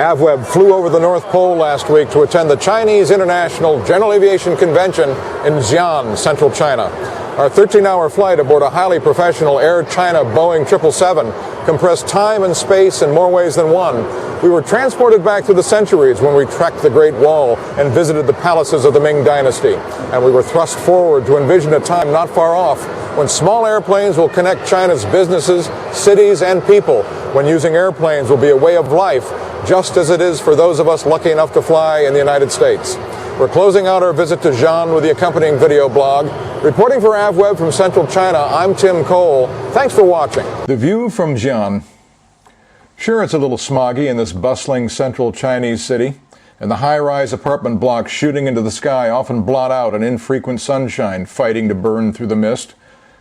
AVweb flew over the North Pole last week to attend the Chinese International General Aviation Convention in Xi'an, central China. Our 13-hour flight aboard a highly professional Air China Boeing 777 compressed time and space in more ways than one. We were transported back through the centuries when we trekked the Great Wall and visited the palaces of the Ming Dynasty. And we were thrust forward to envision a time not far off when small airplanes will connect China's businesses, cities, and people, when using airplanes will be a way of life, just as it is for those of us lucky enough to fly in the United States. We're closing out our visit to Xi'an with the accompanying video blog. Reporting for AVweb from Central China, I'm Tim Cole. Thanks for watching. The view from Xi'an. Sure, it's a little smoggy in this bustling central Chinese city, and the high-rise apartment blocks shooting into the sky often blot out an infrequent sunshine fighting to burn through the mist.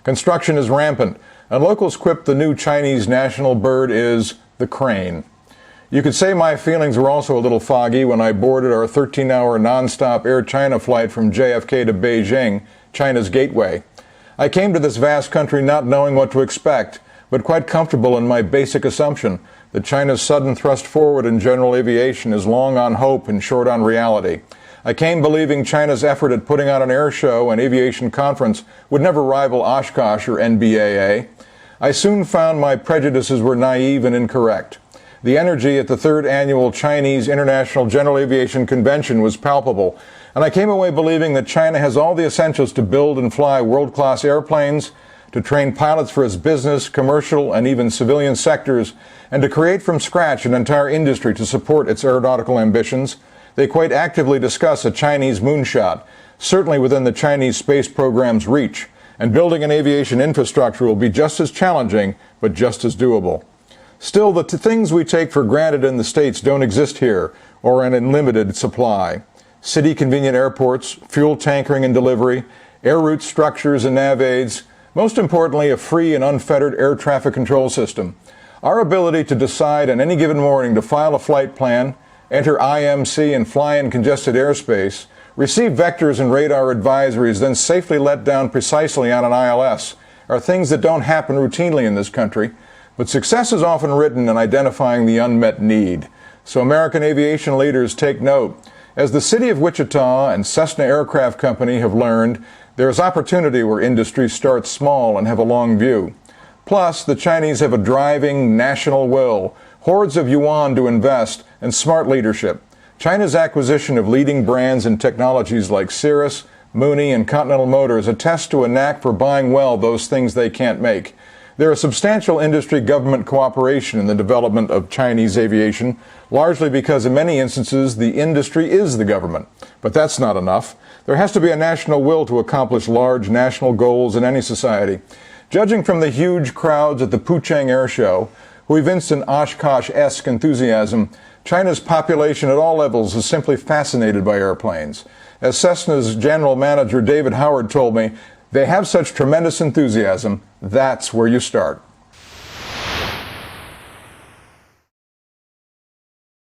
Construction is rampant, and locals quip the new Chinese national bird is the crane. You could say my feelings were also a little foggy when I boarded our 13-hour non-stop Air China flight from JFK to Beijing, China's gateway. I came to this vast country not knowing what to expect, but quite comfortable in my basic assumption that China's sudden thrust forward in general aviation is long on hope and short on reality. I came believing China's effort at putting on an air show and aviation conference would never rival Oshkosh or NBAA. I soon found my prejudices were naive and incorrect. The energy at the third annual Chinese International General Aviation Convention was palpable, and I came away believing that China has all the essentials to build and fly world-class airplanes, to train pilots for its business, commercial, and even civilian sectors, and to create from scratch an entire industry to support its aeronautical ambitions. They quite actively discuss a Chinese moonshot, certainly within the Chinese space program's reach, and building an aviation infrastructure will be just as challenging, but just as doable. Still, the things we take for granted in the States don't exist here, or in unlimited supply. City convenient airports, fuel tankering and delivery, air route structures and nav aids, most importantly, a free and unfettered air traffic control system. Our ability to decide on any given morning to file a flight plan, enter IMC and fly in congested airspace, receive vectors and radar advisories, then safely let down precisely on an ILS, are things that don't happen routinely in this country. But success is often written in identifying the unmet need. So American aviation leaders take note. As the city of Wichita and Cessna Aircraft Company have learned, there is opportunity where industries start small and have a long view. Plus, the Chinese have a driving national will, hordes of yuan to invest, and smart leadership. China's acquisition of leading brands and technologies like Cirrus, Mooney, and Continental Motors attest to a knack for buying well those things they can't make. There is substantial industry-government cooperation in the development of Chinese aviation, largely because in many instances the industry is the government. But that's not enough. There has to be a national will to accomplish large national goals in any society. Judging from the huge crowds at the Puchang Air Show, who evinced an Oshkosh-esque enthusiasm, China's population at all levels is simply fascinated by airplanes. As Cessna's general manager David Howard told me, they have such tremendous enthusiasm, that's where you start.